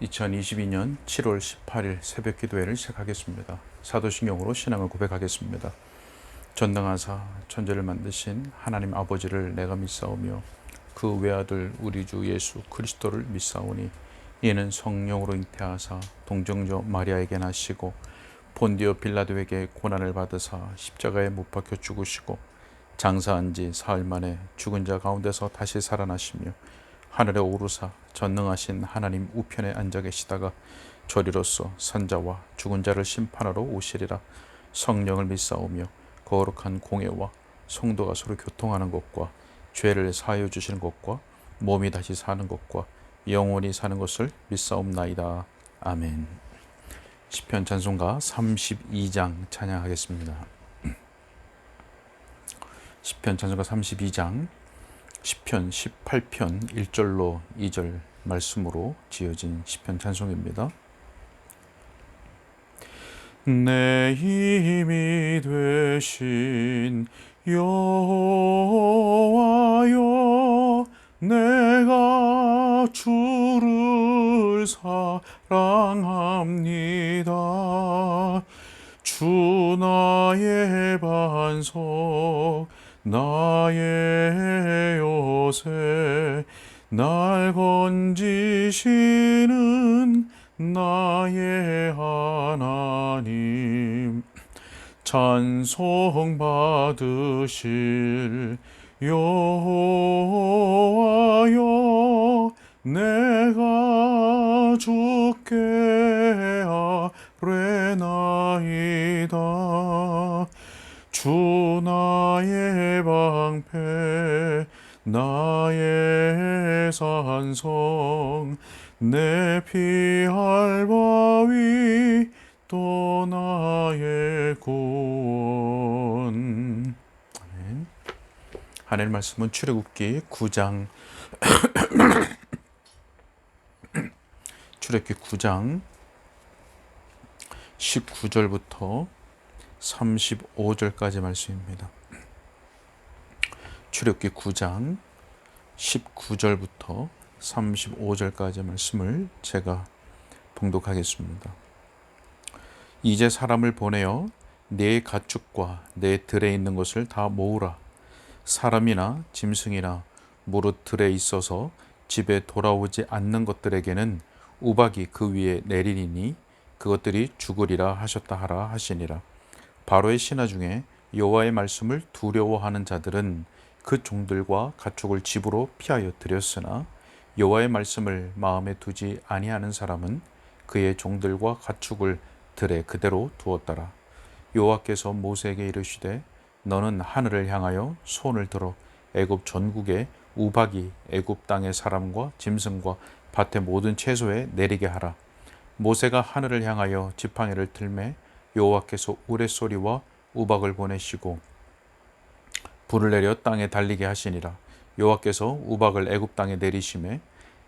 2022년 7월 18일 새벽 기도회를 시작하겠습니다. 사도신경으로 신앙을 고백하겠습니다. 전능하사 천지를 만드신 하나님 아버지를 내가 믿사오며 그 외아들 우리 주 예수 그리스도를 믿사오니 이는 성령으로 잉태하사 동정녀 마리아에게 나시고 본디오 빌라도에게 고난을 받으사 십자가에 못 박혀 죽으시고 장사한 지 사흘 만에 죽은 자 가운데서 다시 살아나시며 하늘에 오르사 전능하신 하나님 우편에 앉아 계시다가 저리로서 산자와 죽은 자를 심판하러 오시리라. 성령을 믿사오며 거룩한 공예와 성도가 서로 교통하는 것과 죄를 사하여 주시는 것과 몸이 다시 사는 것과 영원히 사는 것을 믿사옵나이다. 아멘. 시편 찬송가 32장 찬양하겠습니다. 시편 찬송가 32장 시편 18편 1절로 2절 말씀으로 지어진 시편 찬송입니다. 내 힘이 되신 여호와여, 내가 주를 사랑합니다. 주 나의 반석, 나의 요새, 날 건지시는 나의 하나님, 찬송 받으실 여호와여, 내가 주께 아뢰나이다. 주 나의 방패, 나의 산성, 내 피할 바위, 또 나의 구원. 아멘. 하나님 말씀은 출애굽기 9장 출애굽기 9장 19절부터 35절까지 말씀입니다. 출애굽기 9장 19절부터 35절까지 말씀을 제가 봉독하겠습니다. 이제 사람을 보내어 내 가축과 내 들에 있는 것을 다 모으라. 사람이나 짐승이나 무릇 들에 있어서 집에 돌아오지 않는 것들에게는 우박이 그 위에 내리니 그것들이 죽으리라 하셨다 하라 하시니라. 바로의 신하 중에 여호와의 말씀을 두려워하는 자들은 그 종들과 가축을 집으로 피하여 들였으나 여호와의 말씀을 마음에 두지 아니하는 사람은 그의 종들과 가축을 들에 그대로 두었더라. 여호와께서 모세에게 이르시되 너는 하늘을 향하여 손을 들어 애굽 전국에 우박이 애굽 땅의 사람과 짐승과 밭의 모든 채소에 내리게 하라. 모세가 하늘을 향하여 지팡이를 들매 여호와께서 우레소리와 우박을 보내시고 불을 내려 땅에 달리게 하시니라. 여호와께서 우박을 애굽 땅에 내리심에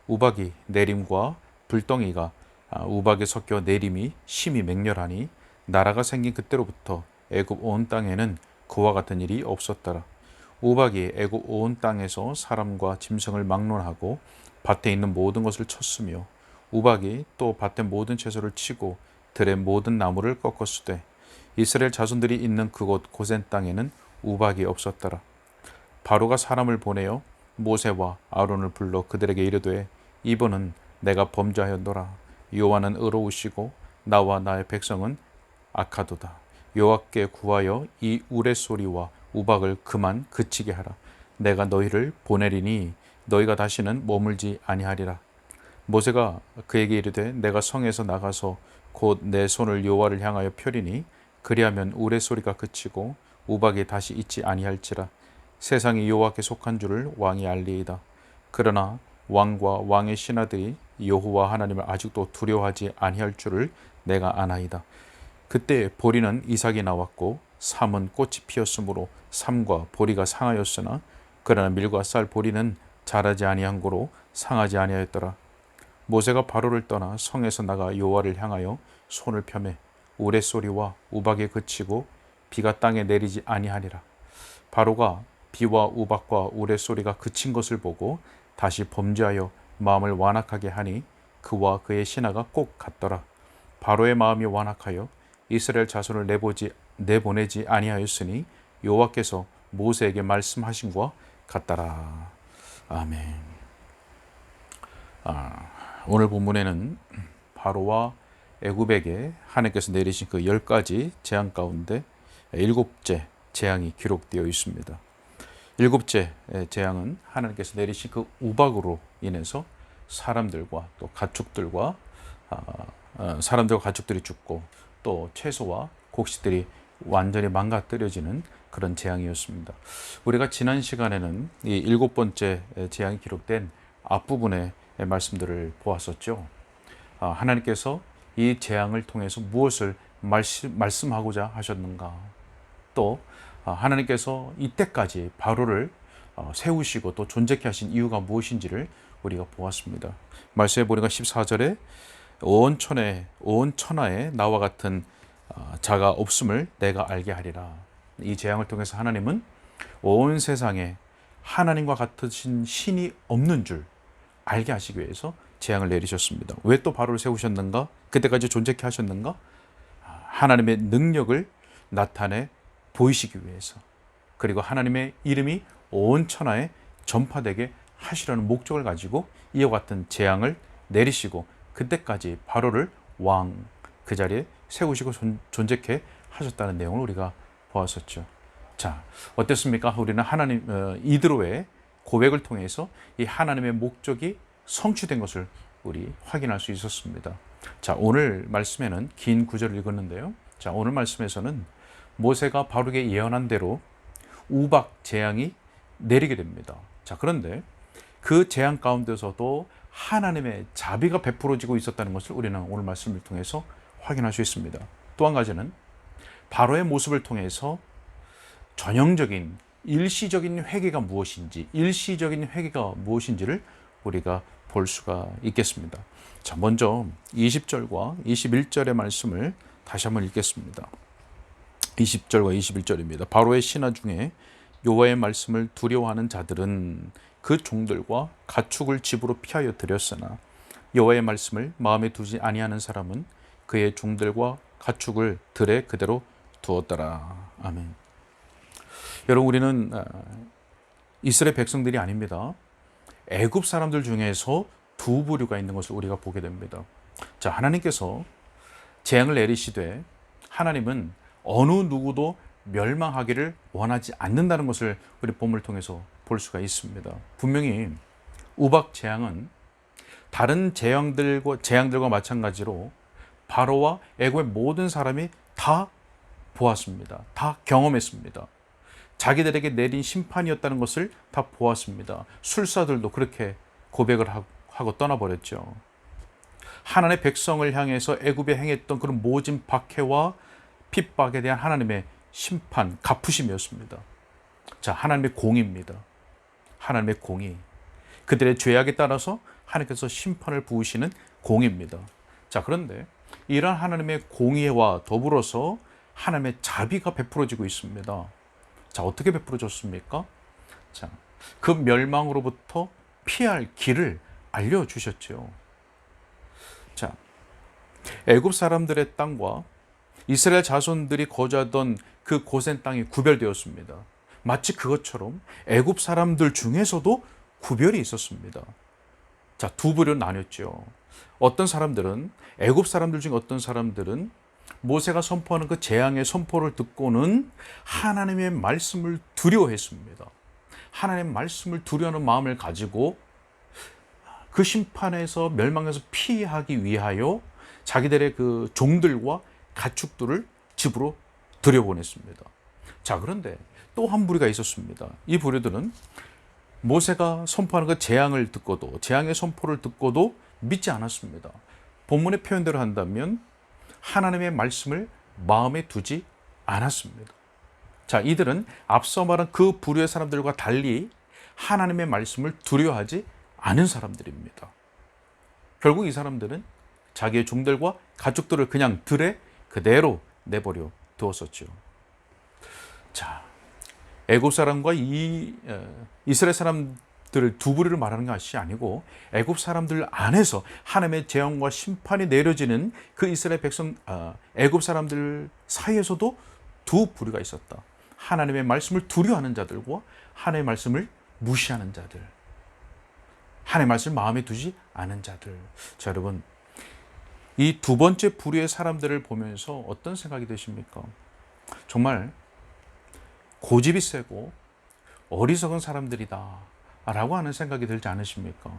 우박이 내림과 불덩이가 우박에 섞여 내림이 심히 맹렬하니 나라가 생긴 그때로부터 애굽 온 땅에는 그와 같은 일이 없었더라. 우박이 애굽 온 땅에서 사람과 짐승을 막론하고 밭에 있는 모든 것을 쳤으며 우박이 또 밭의 모든 채소를 치고 들의 모든 나무를 꺾었으되 이스라엘 자손들이 있는 그곳 고센 땅에는 우박이 없었더라. 바로가 사람을 보내어 모세와 아론을 불러 그들에게 이르되 이번은 내가 범죄하였노라. 여호와는 의로우시고 나와 나의 백성은 악하도다. 여호와께 구하여 이 우레소리와 우박을 그만 그치게 하라. 내가 너희를 보내리니 너희가 다시는 머물지 아니하리라. 모세가 그에게 이르되 내가 성에서 나가서 곧 내 손을 여호와를 향하여 펴리니 그리하면 우레소리가 그치고 우박이 다시 있지 아니할지라. 세상이 여호와께 속한 줄을 왕이 알리이다. 그러나 왕과 왕의 신하들이 여호와 하나님을 아직도 두려워하지 아니할 줄을 내가 아나이다. 그때 보리는 이삭이 나왔고 삼은 꽃이 피었으므로 삼과 보리가 상하였으나 그러나 밀과 쌀 보리는 자라지 아니한 고로 상하지 아니하였더라. 모세가 바로를 떠나 성에서 나가 여호와를 향하여 손을 펴매 우레소리와 우박에 그치고 비가 땅에 내리지 아니하니라. 바로가 비와 우박과 우레소리가 그친 것을 보고 다시 범죄하여 마음을 완악하게 하니 그와 그의 신하가 꼭 같더라. 바로의 마음이 완악하여 이스라엘 자손을 내보내지 아니하였으니 여호와께서 모세에게 말씀하신 것과 같더라. 아멘. 오늘 본문에는 바로와 애굽에게 하나님께서 내리신 그 10가지 재앙 가운데 7째 재앙이 기록되어 있습니다. 7째 재앙은 하나님께서 내리신 그 우박으로 인해서 사람들과 또 가축들과 사람들과 가축들이 죽고 또 채소와 곡식들이 완전히 망가뜨려지는 그런 재앙이었습니다. 우리가 지난 시간에는 이 7번째 재앙이 기록된 앞부분의 말씀들을 보았었죠. 하나님께서 이 재앙을 통해서 무엇을 말씀하고자 하셨는가, 또 하나님께서 이때까지 바로를 세우시고 또 존재케 하신 이유가 무엇인지를 우리가 보았습니다. 말씀해 보니까 14절에 온 천하에 나와 같은 자가 없음을 내가 알게 하리라. 이 재앙을 통해서 하나님은 온 세상에 하나님과 같으신 신이 없는 줄 알게 하시기 위해서 재앙을 내리셨습니다. 왜 또 바로를 세우셨는가? 그때까지 존재케 하셨는가? 하나님의 능력을 나타내 보이시기 위해서, 그리고 하나님의 이름이 온 천하에 전파되게 하시려는 목적을 가지고 이와 같은 재앙을 내리시고 그때까지 바로를 왕 그 자리에 세우시고 존재케 하셨다는 내용을 우리가 보았었죠. 자, 어땠습니까? 우리는 하나님 이드로의 고백을 통해서 이 하나님의 목적이 성취된 것을 우리 확인할 수 있었습니다. 자, 오늘 말씀에는 긴 구절을 읽었는데요. 자, 오늘 말씀에서는 모세가 바로에게 예언한 대로 우박 재앙이 내리게 됩니다. 자, 그런데 그 재앙 가운데서도 하나님의 자비가 베풀어지고 있었다는 것을 우리는 오늘 말씀을 통해서 확인할 수 있습니다. 또 한 가지는 바로의 모습을 통해서 전형적인 일시적인 회개가 무엇인지를 우리가 볼 수가 있겠습니다. 자, 먼저 20절과 21절의 말씀을 다시 한번 읽겠습니다. 20절과 21절입니다. 바로의 신하 중에 여호와의 말씀을 두려워하는 자들은 그 종들과 가축을 집으로 피하여 들였으나 여호와의 말씀을 마음에 두지 아니하는 사람은 그의 종들과 가축을 들에 그대로 두었더라. 아멘. 여러분, 우리는 이스라엘 백성들이 아닙니다. 애굽 사람들 중에서 두 부류가 있는 것을 우리가 보게 됩니다. 자, 하나님께서 재앙을 내리시되 하나님은 어느 누구도 멸망하기를 원하지 않는다는 것을 우리 본문을 통해서 볼 수가 있습니다. 분명히 우박 재앙은 다른 재앙들과 마찬가지로 바로와 애굽의 모든 사람이 다 보았습니다. 다 경험했습니다. 자기들에게 내린 심판이었다는 것을 다 보았습니다. 술사들도 그렇게 고백을 하고 떠나버렸죠. 하나님의 백성을 향해서 애굽에 행했던 그런 모진 박해와 핍박에 대한 하나님의 심판, 갚으심이었습니다. 자, 하나님의 공의입니다. 하나님의 공의. 그들의 죄악에 따라서 하나님께서 심판을 부으시는 공의입니다. 자, 그런데 이러한 하나님의 공의와 더불어서 하나님의 자비가 베풀어지고 있습니다. 자, 어떻게 베풀어졌습니까? 자, 그 멸망으로부터 피할 길을 알려주셨죠. 자, 애굽 사람들의 땅과 이스라엘 자손들이 거주하던 그 고센 땅이 구별되었습니다. 마치 그것처럼 애굽 사람들 중에서도 구별이 있었습니다. 자, 두 부류로 나뉘었죠. 어떤 사람들은, 애굽 사람들 중 어떤 사람들은 모세가 선포하는 그 재앙의 선포를 듣고는 하나님의 말씀을 두려워했습니다. 하나님의 말씀을 두려워하는 마음을 가지고 그 심판에서 멸망에서 피하기 위하여 자기들의 그 종들과 가축들을 집으로 들여보냈습니다. 자, 그런데 또 한 부류가 있었습니다. 이 부류들은 모세가 선포하는 그 재앙을 듣고도, 재앙의 선포를 듣고도 믿지 않았습니다. 본문의 표현대로 한다면 하나님의 말씀을 마음에 두지 않았습니다. 자, 이들은 앞서 말한 그 부류의 사람들과 달리 하나님의 말씀을 두려워하지 않은 사람들입니다. 결국 이 사람들은 자기의 종들과 가축들을 그냥 들에 그대로 내버려 두었었죠. 자, 애굽 사람과 이스라엘 사람 사람들을 두 부류를 말하는 것이 아니고 애굽 사람들 안에서 하나님의 재앙과 심판이 내려지는 그 이스라엘 백성, 애굽 사람들 사이에서도 두 부류가 있었다. 하나님의 말씀을 두려워하는 자들과 하나님의 말씀을 무시하는 자들, 하나님의 말씀을 마음에 두지 않은 자들. 자, 여러분, 이 두 번째 부류의 사람들을 보면서 어떤 생각이 드십니까? 정말 고집이 세고 어리석은 사람들이다 라고 하는 생각이 들지 않으십니까?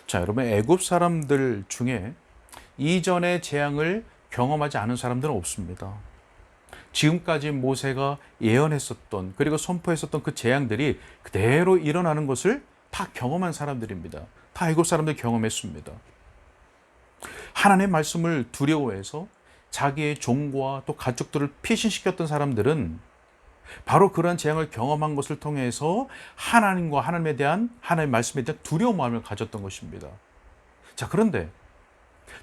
자, 여러분, 애굽 사람들 중에 이전의 재앙을 경험하지 않은 사람들은 없습니다. 지금까지 모세가 예언했었던, 그리고 선포했었던 그 재앙들이 그대로 일어나는 것을 다 경험한 사람들입니다. 다 애굽 사람들 경험했습니다. 하나님의 말씀을 두려워해서 자기의 종과 또 가족들을 피신시켰던 사람들은 바로 그런 재앙을 경험한 것을 통해서 하나님과 하나님에 대한, 하나님의 말씀에 대한 두려운 마음을 가졌던 것입니다. 자, 그런데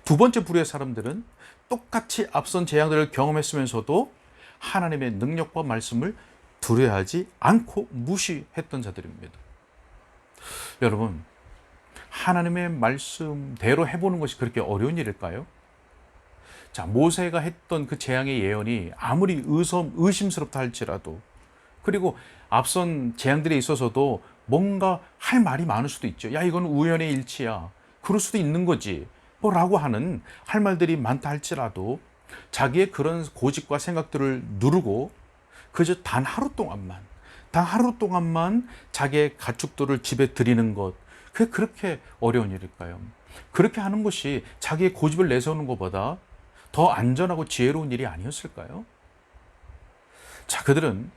두 번째 부류의 사람들은 똑같이 앞선 재앙들을 경험했으면서도 하나님의 능력과 말씀을 두려워하지 않고 무시했던 자들입니다. 여러분, 하나님의 말씀대로 해보는 것이 그렇게 어려운 일일까요? 자, 모세가 했던 그 재앙의 예언이 아무리 의심스럽다 할지라도, 그리고 앞선 재앙들에 있어서도 뭔가 할 말이 많을 수도 있죠. 야, 이건 우연의 일치야, 그럴 수도 있는 거지, 뭐라고 하는 할 말들이 많다 할지라도 자기의 그런 고집과 생각들을 누르고 그저 단 하루 동안만 자기의 가축들을 집에 들이는 것, 그게 그렇게 어려운 일일까요? 그렇게 하는 것이 자기의 고집을 내세우는 것보다 더 안전하고 지혜로운 일이 아니었을까요? 자, 그들은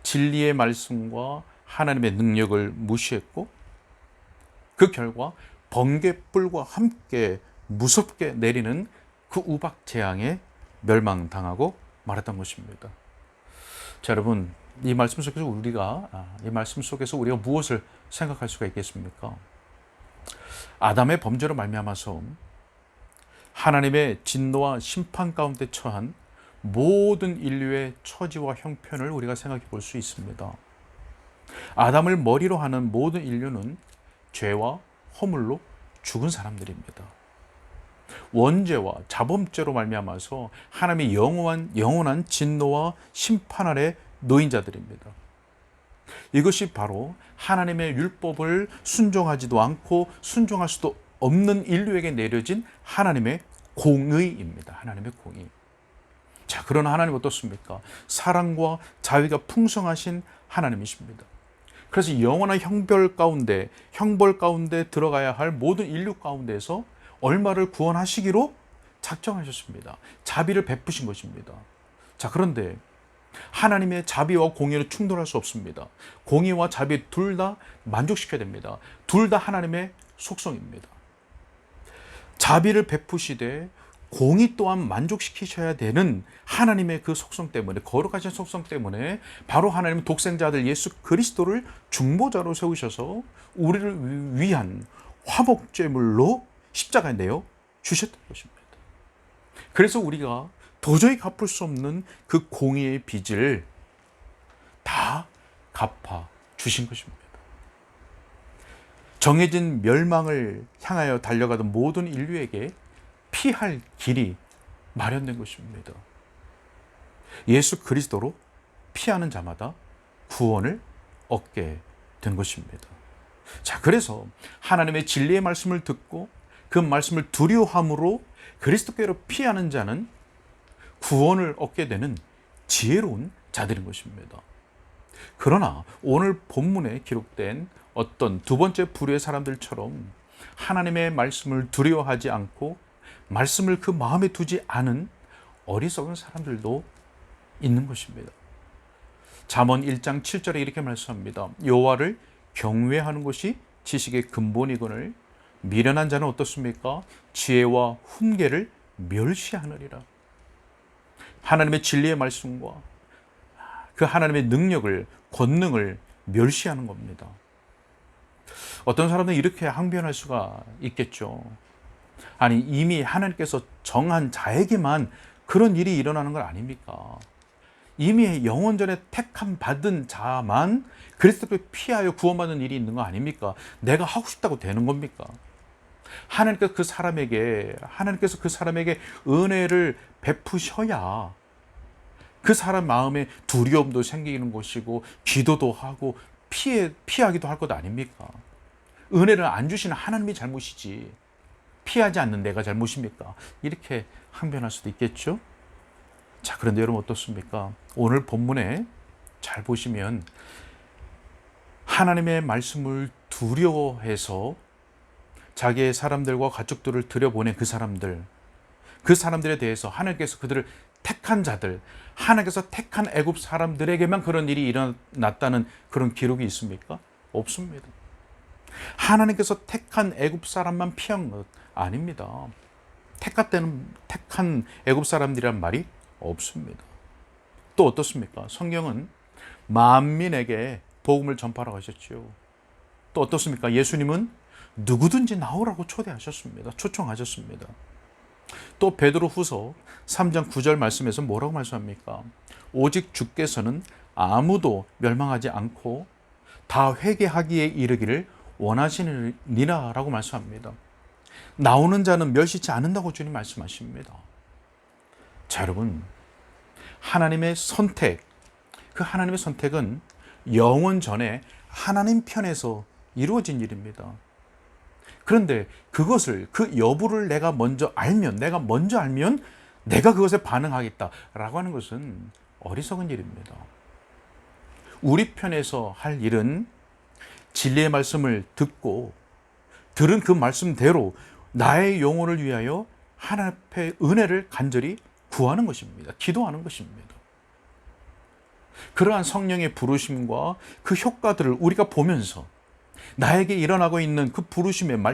진리의 말씀과 하나님의 능력을 무시했고 그 결과 번개불과 함께 무섭게 내리는 그 우박 재앙에 멸망당하고 말았던 것입니다. 자, 여러분, 이 말씀 속에서 우리가 무엇을 생각할 수가 있겠습니까? 아담의 범죄로 말미암아서 하나님의 진노와 심판 가운데 처한 모든 인류의 처지와 형편을 우리가 생각해 볼 수 있습니다. 아담을 머리로 하는 모든 인류는 죄와 허물로 죽은 사람들입니다. 원죄와 자범죄로 말미암아서 하나님의 영원한 진노와 심판 아래 놓인 자들입니다. 이것이 바로 하나님의 율법을 순종하지도 않고 순종할 수도 없는 인류에게 내려진 하나님의 공의입니다. 하나님의 공의. 자, 그런 하나님 어떻습니까? 사랑과 자비가 풍성하신 하나님이십니다. 그래서 영원한 형벌 가운데 들어가야 할 모든 인류 가운데서 얼마를 구원하시기로 작정하셨습니다. 자비를 베푸신 것입니다. 자, 그런데 하나님의 자비와 공의는 충돌할 수 없습니다. 공의와 자비 둘 다 만족시켜야 됩니다. 둘 다 하나님의 속성입니다. 자비를 베푸시되 공의 또한 만족시키셔야 되는 하나님의 그 속성 때문에, 거룩하신 속성 때문에 바로 하나님의 독생자들 예수 그리스도를 중보자로 세우셔서 우리를 위한 화목제물로 십자가에 내어 주셨던 것입니다. 그래서 우리가 도저히 갚을 수 없는 그 공의의 빚을 다 갚아 주신 것입니다. 정해진 멸망을 향하여 달려가던 모든 인류에게 피할 길이 마련된 것입니다. 예수 그리스도로 피하는 자마다 구원을 얻게 된 것입니다. 자, 그래서 하나님의 진리의 말씀을 듣고 그 말씀을 두려워함으로 그리스도께로 피하는 자는 구원을 얻게 되는 지혜로운 자들인 것입니다. 그러나 오늘 본문에 기록된 어떤 두 번째 부류의 사람들처럼 하나님의 말씀을 두려워하지 않고 말씀을 그 마음에 두지 않은 어리석은 사람들도 있는 것입니다. 잠언 1장 7절에 이렇게 말씀합니다. 여호와를 경외하는 것이 지식의 근본이거늘 미련한 자는 어떻습니까? 지혜와 훈계를 멸시하느니라. 하나님의 진리의 말씀과 그 하나님의 능력을, 권능을 멸시하는 겁니다. 어떤 사람들은 이렇게 항변할 수가 있겠죠. 아니, 이미 하나님께서 정한 자에게만 그런 일이 일어나는 건 아닙니까? 이미 영원전에 택함 받은 자만 그리스도를 피하여 구원받는 일이 있는 거 아닙니까? 내가 하고 싶다고 되는 겁니까? 하나님께서 그 사람에게 은혜를 베푸셔야 그 사람 마음에 두려움도 생기는 것이고 기도도 하고 피하기도 할 것 아닙니까? 은혜를 안 주시는 하나님이 잘못이지 피하지 않는 내가 잘못입니까? 이렇게 항변할 수도 있겠죠. 자, 그런데 여러분 어떻습니까? 오늘 본문에 잘 보시면 하나님의 말씀을 두려워해서 자기의 사람들과 가족들을 들여보낸 그 사람들에 대해서 하나님께서 그들을 택한 자들, 하나님께서 택한 애굽 사람들에게만 그런 일이 일어났다는 그런 기록이 있습니까? 없습니다. 하나님께서 택한 애굽 사람만 피한 것 아닙니다. 택한 애굽 사람들이란 말이 없습니다. 또 어떻습니까? 성경은 만민에게 복음을 전파라고 하셨죠. 또 어떻습니까? 예수님은 누구든지 나오라고 초청하셨습니다. 또 베드로후서 3장 9절 말씀에서 뭐라고 말씀합니까? 오직 주께서는 아무도 멸망하지 않고 다 회개하기에 이르기를 원하시느니라라고 말씀합니다. 나오는 자는 멸시치 않는다고 주님 말씀하십니다. 자, 여러분, 하나님의 선택, 그 하나님의 선택은 영원 전에 하나님 편에서 이루어진 일입니다. 그런데 그 여부를 내가 먼저 알면 내가 그것에 반응하겠다라고 하는 것은 어리석은 일입니다. 우리 편에서 할 일은 진리의 말씀을 듣고 들은 그 말씀대로 나의 영혼을 위하여 하나님 앞에 은혜를 간절히 구하는 것입니다. 기도하는 것입니다. 그러한 성령의 부르심과 그 효과들을 우리가 보면서 나에게 일어나고 있는 그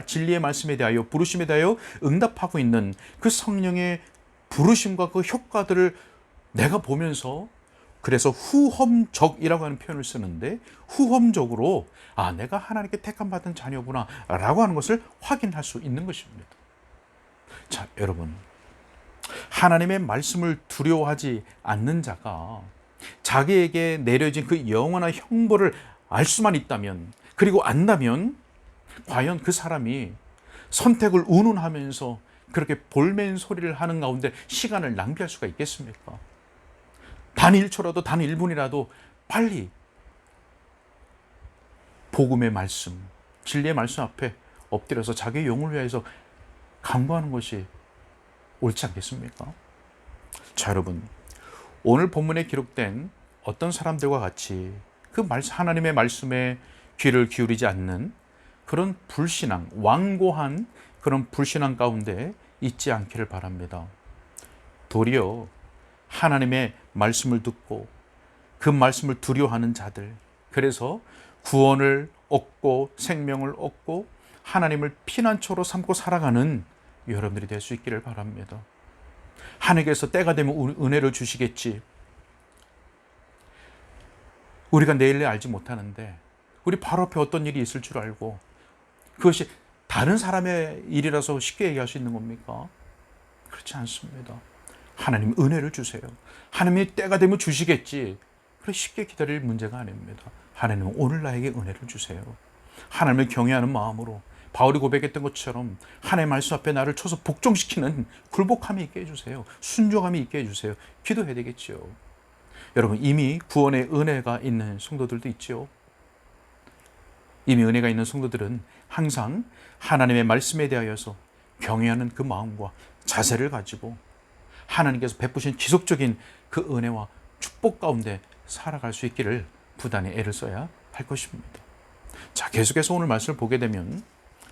진리의 말씀에 대하여 부르심에 대하여 응답하고 있는 그 성령의 부르심과 그 효과들을 내가 보면서, 그래서 후험적이라고 하는 표현을 쓰는데, 후험적으로 내가 하나님께 택함 받은 자녀구나 라고 하는 것을 확인할 수 있는 것입니다. 자, 여러분, 하나님의 말씀을 두려워하지 않는 자가 자기에게 내려진 그 영원한 형벌을 알 수만 있다면, 그리고 안다면, 과연 그 사람이 선택을 운운하면서 그렇게 볼멘 소리를 하는 가운데 시간을 낭비할 수가 있겠습니까? 단 1초라도 단 1분이라도 빨리 복음의 말씀, 진리의 말씀 앞에 엎드려서 자기의 영을 위해서 간구하는 것이 옳지 않겠습니까? 자, 여러분, 오늘 본문에 기록된 어떤 사람들과 같이 그 하나님의 말씀에 귀를 기울이지 않는 그런 불신앙, 완고한 그런 불신앙 가운데 있지 않기를 바랍니다. 도리어 하나님의 말씀을 듣고 그 말씀을 두려워하는 자들, 그래서 구원을 얻고 생명을 얻고 하나님을 피난처로 삼고 살아가는 여러분들이 될 수 있기를 바랍니다. 하나님께서 때가 되면 은혜를 주시겠지. 우리가 내일을 알지 못하는데 우리 바로 앞에 어떤 일이 있을 줄 알고 그것이 다른 사람의 일이라서 쉽게 얘기할 수 있는 겁니까? 그렇지 않습니다. 하나님 은혜를 주세요. 하나님이 때가 되면 주시겠지. 그래 쉽게 기다릴 문제가 아닙니다. 하나님 오늘 나에게 은혜를 주세요. 하나님을 경외하는 마음으로 바울이 고백했던 것처럼 하나님의 말씀 앞에 나를 쳐서 복종시키는 굴복함이 있게 해주세요. 순종함이 있게 해주세요. 기도해야 되겠죠. 여러분, 이미 구원의 은혜가 있는 성도들도 있죠. 이미 은혜가 있는 성도들은 항상 하나님의 말씀에 대하여서 경외하는 그 마음과 자세를 가지고 하나님께서 베푸신 지속적인 그 은혜와 축복 가운데 살아갈 수 있기를 부단히 애를 써야 할 것입니다. 자, 계속해서 오늘 말씀을 보게 되면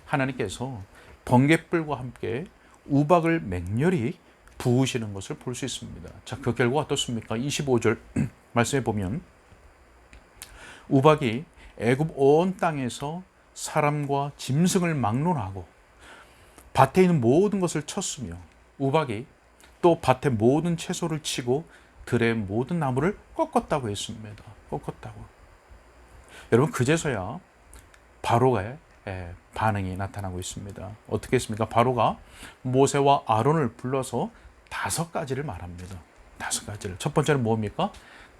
하나님께서 번갯불과 함께 우박을 맹렬히 부으시는 것을 볼 수 있습니다. 자, 그 결과가 어떻습니까? 25절 말씀에 보면 우박이 애굽 온 땅에서 사람과 짐승을 막론하고 밭에 있는 모든 것을 쳤으며 우박이 또 밭의 모든 채소를 치고 들의 모든 나무를 꺾었다고 했습니다. 꺾었다고. 여러분, 그제서야 바로의 반응이 나타나고 있습니다. 어떻게 했습니까? 바로가 모세와 아론을 불러서 5가지를 말합니다. 5가지를. 첫 번째는 뭡니까?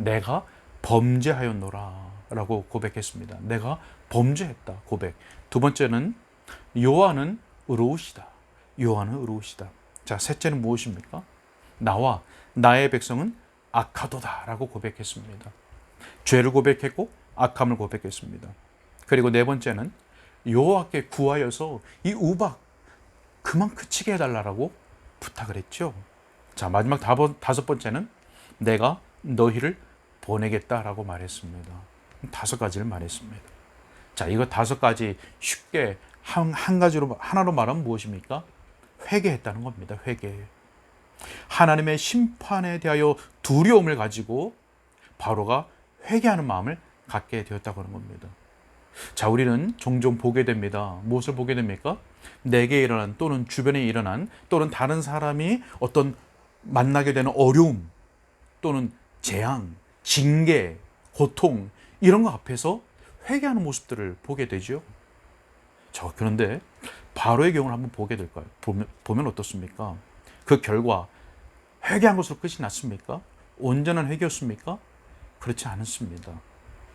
내가 범죄하였노라 라고 고백했습니다. 내가 범죄했다 고백. 두 번째는 여호와는 의로우시다. 여호와는 의로우시다. 자, 셋째는 무엇입니까? 나와 나의 백성은 악하도다 라고 고백했습니다. 죄를 고백했고 악함을 고백했습니다. 그리고 네 번째는 여호와께 구하여서 이 우박 그만 그치게 해달라고 부탁을 했죠. 자, 마지막 다섯 번째는 내가 너희를 보내겠다라고 말했습니다. 다섯 가지를 말했습니다. 자, 이거 다섯 가지 쉽게 한 가지로 하나로 말하면 무엇입니까? 회개했다는 겁니다. 회개. 하나님의 심판에 대하여 두려움을 가지고 바로가 회개하는 마음을 갖게 되었다고 하는 겁니다. 자, 우리는 종종 보게 됩니다. 무엇을 보게 됩니까? 내게 일어난 또는 주변에 일어난 또는 다른 사람이 어떤 만나게 되는 어려움 또는 재앙, 징계, 고통 이런 거 앞에서 회개하는 모습들을 보게 되죠. 자, 그런데 바로의 경우를 한번 보게 될까요? 보면 어떻습니까? 그 결과 회개한 것으로 끝이 났습니까? 온전한 회개였습니까? 그렇지 않았습니다.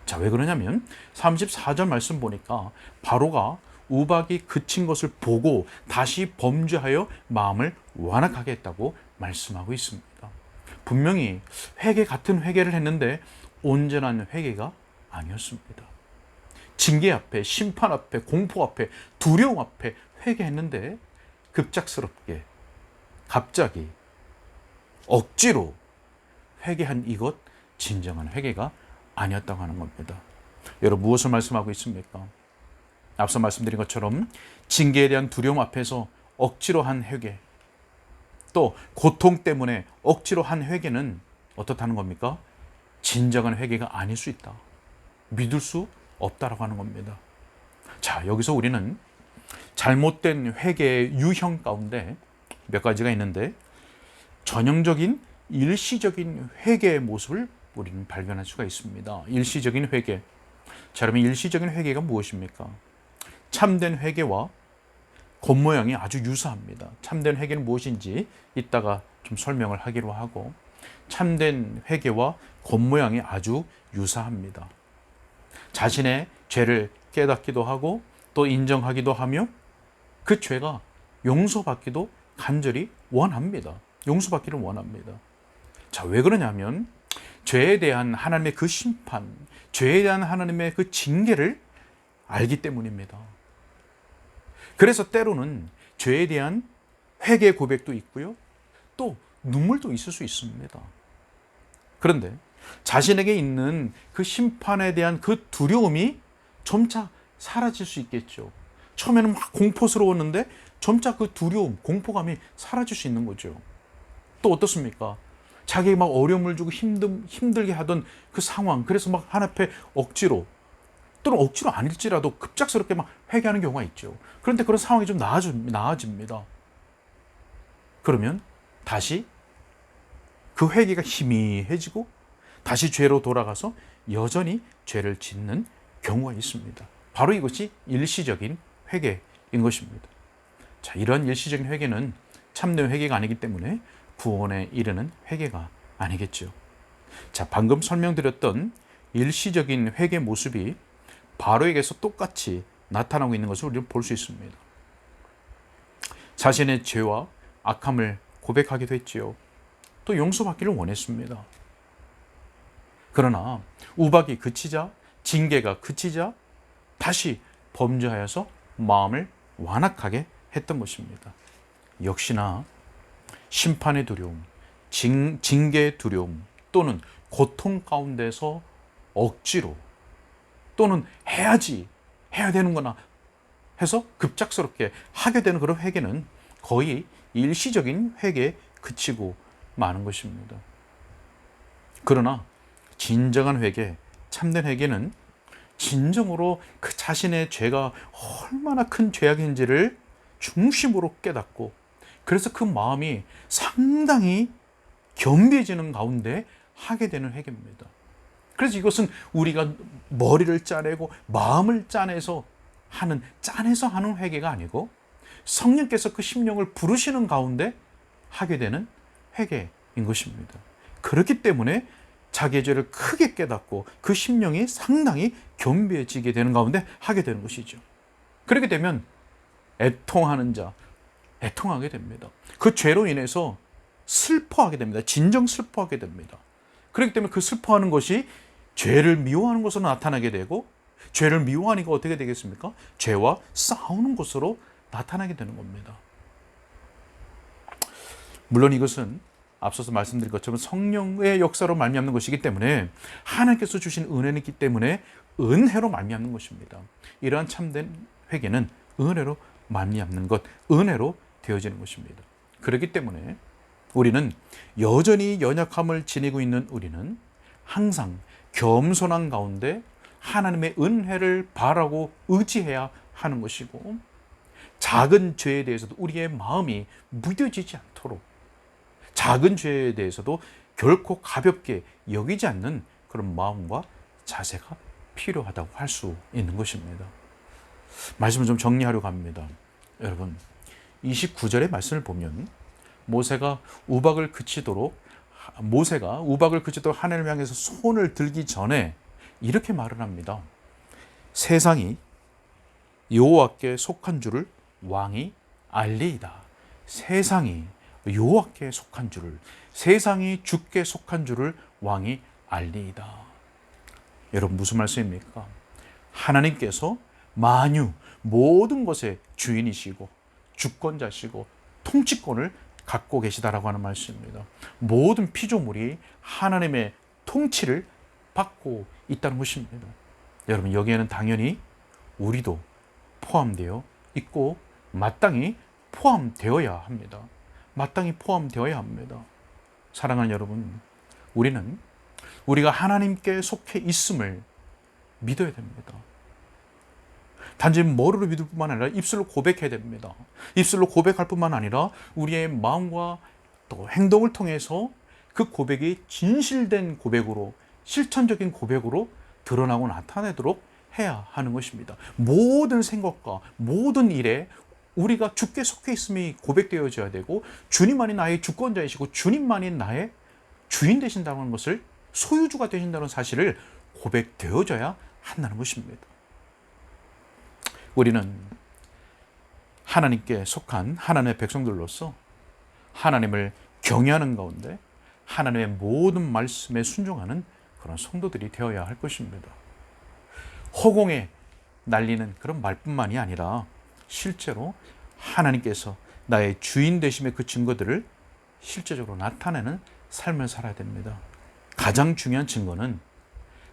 자, 왜 그러냐면 34절 말씀 보니까 바로가 우박이 그친 것을 보고 다시 범죄하여 마음을 완악하게 했다고 말씀하고 있습니다. 분명히 회개 같은 회개를 했는데 온전한 회개가 아니었습니다. 징계 앞에, 심판 앞에, 공포 앞에, 두려움 앞에 회개했는데 급작스럽게 갑자기 억지로 회개한 이것 진정한 회개가 아니었다고 하는 겁니다. 여러분, 무엇을 말씀하고 있습니까? 앞서 말씀드린 것처럼 징계에 대한 두려움 앞에서 억지로 한 회개, 또 고통 때문에 억지로 한 회개는 어떻다는 겁니까? 진정한 회개가 아닐 수 있다. 믿을 수 없다라고 하는 겁니다. 자, 여기서 우리는 잘못된 회개의 유형 가운데 몇 가지가 있는데 전형적인 일시적인 회개의 모습을 우리는 발견할 수가 있습니다. 일시적인 회개. 자, 그러면 일시적인 회개가 무엇입니까? 참된 회개와 겉모양이 아주 유사합니다. 참된 회개는 무엇인지 이따가 좀 설명을 하기로 하고, 참된 회개와 겉모양이 아주 유사합니다. 자신의 죄를 깨닫기도 하고 또 인정하기도 하며 그 죄가 용서받기도 간절히 원합니다. 용서받기를 원합니다. 자, 왜 그러냐면 죄에 대한 하나님의 그 심판, 죄에 대한 하나님의 그 징계를 알기 때문입니다. 그래서 때로는 죄에 대한 회개 고백도 있고요, 또 눈물도 있을 수 있습니다. 그런데 자신에게 있는 그 심판에 대한 그 두려움이 점차 사라질 수 있겠죠. 처음에는 막 공포스러웠는데 점차 그 두려움, 공포감이 사라질 수 있는 거죠. 또 어떻습니까? 자기에게 막 어려움을 주고 힘들게 하던 그 상황, 그래서 막 하나님 앞에 억지로 또는 억지로 아닐지라도 급작스럽게 막 회개하는 경우가 있죠. 그런데 그런 상황이 좀 나아집니다. 그러면 다시 그 회개가 희미해지고 다시 죄로 돌아가서 여전히 죄를 짓는 경우가 있습니다. 바로 이것이 일시적인 회개인 것입니다. 자, 이러한 일시적인 회개는 참된 회개가 아니기 때문에 구원에 이르는 회개가 아니겠죠. 자, 방금 설명드렸던 일시적인 회개 모습이 바로에게서 똑같이 나타나고 있는 것을 우리는 볼 수 있습니다. 자신의 죄와 악함을 고백하기도 했지요. 또 용서받기를 원했습니다. 그러나 우박이 그치자, 징계가 그치자 다시 범죄하여서 마음을 완악하게 했던 것입니다. 역시나 심판의 두려움, 징계의 두려움 또는 고통 가운데서 억지로 또는 해야 되는구나 해서 급작스럽게 하게 되는 그런 회개는 거의 일시적인 회개에 그치고 마는 것입니다. 그러나 진정한 회개, 참된 회개는 진정으로 그 자신의 죄가 얼마나 큰 죄악인지를 중심으로 깨닫고, 그래서 그 마음이 상당히 겸비해지는 가운데 하게 되는 회개입니다. 그래서 이것은 우리가 머리를 짜내고 마음을 짜내서 하는 회개가 아니고 성령께서 그 심령을 부르시는 가운데 하게 되는 회개인 것입니다. 그렇기 때문에 자기의 죄를 크게 깨닫고 그 심령이 상당히 겸비해지게 되는 가운데 하게 되는 것이죠. 그렇게 되면 애통하는 자, 애통하게 됩니다. 그 죄로 인해서 슬퍼하게 됩니다. 진정 슬퍼하게 됩니다. 그렇기 때문에 그 슬퍼하는 것이 죄를 미워하는 것으로 나타나게 되고, 죄를 미워하니까 어떻게 되겠습니까? 죄와 싸우는 것으로 나타나게 되는 겁니다. 물론 이것은 앞서서 말씀드린 것처럼 성령의 역사로 말미암는 것이기 때문에, 하나님께서 주신 은혜는 있기 때문에 은혜로 말미암는 것입니다. 이러한 참된 회개는 은혜로 말미암는 것, 은혜로 되어지는 것입니다. 그렇기 때문에 우리는 여전히 연약함을 지니고 있는 우리는 항상 겸손한 가운데 하나님의 은혜를 바라고 의지해야 하는 것이고, 작은 죄에 대해서도 우리의 마음이 무뎌지지 않도록, 작은 죄에 대해서도 결코 가볍게 여기지 않는 그런 마음과 자세가 필요하다고 할 수 있는 것입니다. 말씀을 좀 정리하려고 합니다. 여러분, 29절의 말씀을 보면 모세가 우박을 그치도록 하나님을 향해서 손을 들기 전에 이렇게 말을 합니다. 세상이 여호와께 속한 줄을 왕이 알리이다. 세상이 여호와께 속한 줄을, 세상이 주께 속한 줄을 왕이 알리이다. 여러분, 무슨 말씀입니까? 하나님께서 만유 모든 것의 주인이시고 주권자시고 통치권을 갖고 계시다라고 하는 말씀입니다. 모든 피조물이 하나님의 통치를 받고 있다는 것입니다. 여러분, 여기에는 당연히 우리도 포함되어 있고 마땅히 포함되어야 합니다. 마땅히 포함되어야 합니다. 사랑하는 여러분, 우리는 우리가 하나님께 속해 있음을 믿어야 됩니다. 단지 머리로 믿을 뿐만 아니라 입술로 고백해야 됩니다. 입술로 고백할 뿐만 아니라 우리의 마음과 또 행동을 통해서 그 고백이 진실된 고백으로, 실천적인 고백으로 드러나고 나타내도록 해야 하는 것입니다. 모든 생각과 모든 일에 우리가 주께 속해 있음이 고백되어져야 되고, 주님만이 나의 주권자이시고 주님만이 나의 주인 되신다는 것을, 소유주가 되신다는 사실을 고백되어져야 한다는 것입니다. 우리는 하나님께 속한 하나님의 백성들로서 하나님을 경외하는 가운데 하나님의 모든 말씀에 순종하는 그런 성도들이 되어야 할 것입니다. 허공에 날리는 그런 말뿐만이 아니라 실제로 하나님께서 나의 주인 되심의 그 증거들을 실제적으로 나타내는 삶을 살아야 됩니다. 가장 중요한 증거는,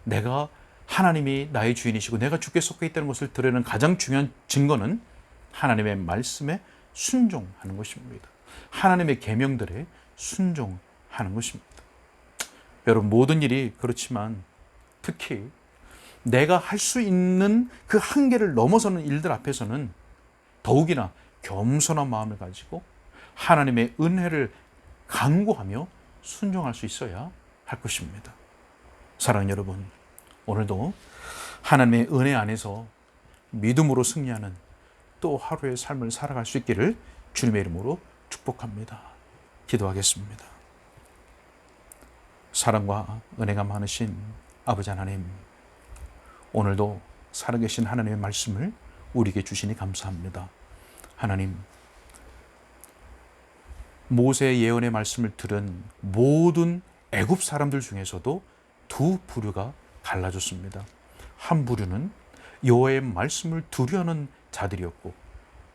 내가 하나님이 나의 주인이시고 내가 주께 속해 있다는 것을 드러내는 가장 중요한 증거는 하나님의 말씀에 순종하는 것입니다. 하나님의 계명들에 순종하는 것입니다. 여러분, 모든 일이 그렇지만 특히 내가 할 수 있는 그 한계를 넘어서는 일들 앞에서는 더욱이나 겸손한 마음을 가지고 하나님의 은혜를 간구하며 순종할 수 있어야 할 것입니다. 사랑하는 여러분, 오늘도 하나님의 은혜 안에서 믿음으로 승리하는 또 하루의 삶을 살아갈 수 있기를 주님의 이름으로 축복합니다. 기도하겠습니다. 사랑과 은혜가 많으신 아버지 하나님, 오늘도 살아계신 하나님의 말씀을 우리에게 주시니 감사합니다. 하나님, 모세의 예언의 말씀을 들은 모든 애굽 사람들 중에서도 두 부류가 갈라졌습니다. 한 부류는 여호와의 말씀을 두려워하는 자들이었고,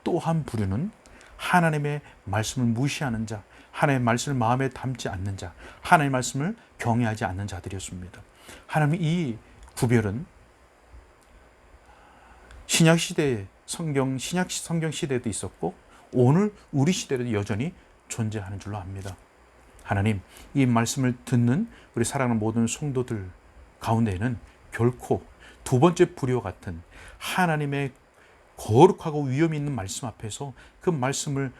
또 한 부류는 하나님의 말씀을 무시하는 자, 하나님의 말씀을 마음에 담지 않는 자, 하나님의 말씀을 경외하지 않는 자들이었습니다. 하나님, 이 구별은 신약시대의 신약 성경 시대에도 있었고 오늘 우리 시대에도 여전히 존재하는 줄로 압니다. 하나님, 이 말씀을 듣는 우리 사랑하는 모든 성도들 가운데에는 결코 두 번째 부류와 같은 하나님의 거룩하고 위엄이 있는 말씀 앞에서 그 말씀을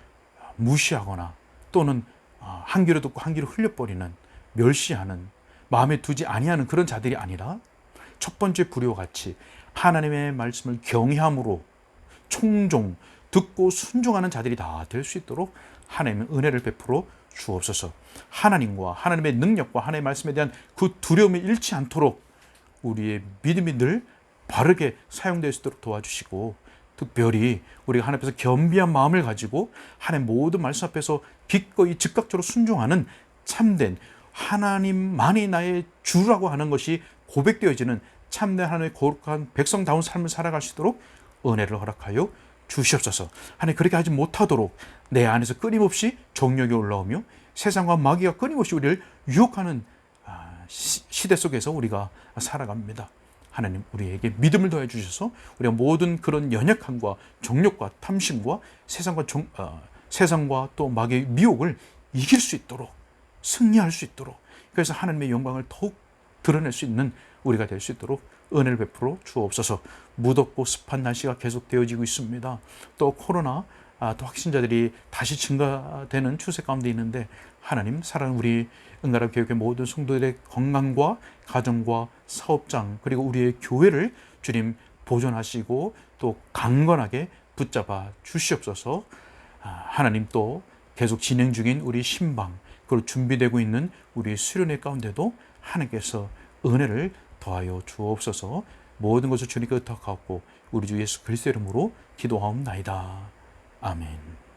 무시하거나 또는 한 귀로 듣고 한 귀로 흘려버리는, 멸시하는, 마음에 두지 아니하는 그런 자들이 아니라 첫 번째 부류와 같이 하나님의 말씀을 경외함으로 총종, 듣고 순종하는 자들이 다 될 수 있도록 하나님의 은혜를 베풀어 주옵소서. 하나님과 하나님의 능력과 하나님의 말씀에 대한 그 두려움이 잃지 않도록 우리의 믿음이 늘 바르게 사용될 수 있도록 도와주시고, 특별히 우리가 하나님 앞에서 겸비한 마음을 가지고 하나님 모든 말씀 앞에서 기꺼이 즉각적으로 순종하는 참된 하나님만이 나의 주라고 하는 것이 고백되어지는 참된 하나님의 거룩한 백성다운 삶을 살아갈 수 있도록 은혜를 허락하여 주시옵소서. 하나님, 그렇게 하지 못하도록 내 안에서 끊임없이 정욕이 올라오며 세상과 마귀가 끊임없이 우리를 유혹하는 시대 속에서 우리가 살아갑니다. 하나님, 우리에게 믿음을 더해 주셔서 우리가 모든 그런 연약함과 정욕과 탐심과 세상과 또 마귀의 미혹을 이길 수 있도록, 승리할 수 있도록, 그래서 하나님의 영광을 더욱 드러낼 수 있는 우리가 될 수 있도록 은혜를 베풀어 주옵소서. 무덥고 습한 날씨가 계속되어지고 있습니다. 또 코로나 또 확진자들이 다시 증가되는 추세 가운데 있는데, 하나님, 사랑하는 우리 은가라 교육의 모든 성도들의 건강과 가정과 사업장 그리고 우리의 교회를 주님 보존하시고 또 강건하게 붙잡아 주시옵소서. 하나님, 또 계속 진행 중인 우리 신방, 그리고 준비되고 있는 우리 수련회 가운데도 하나님께서 은혜를 더하여 주옵소서. 모든 것을 주님께 의탁하고 우리 주 예수 그리스도의 이름으로 기도하옵나이다. 아멘.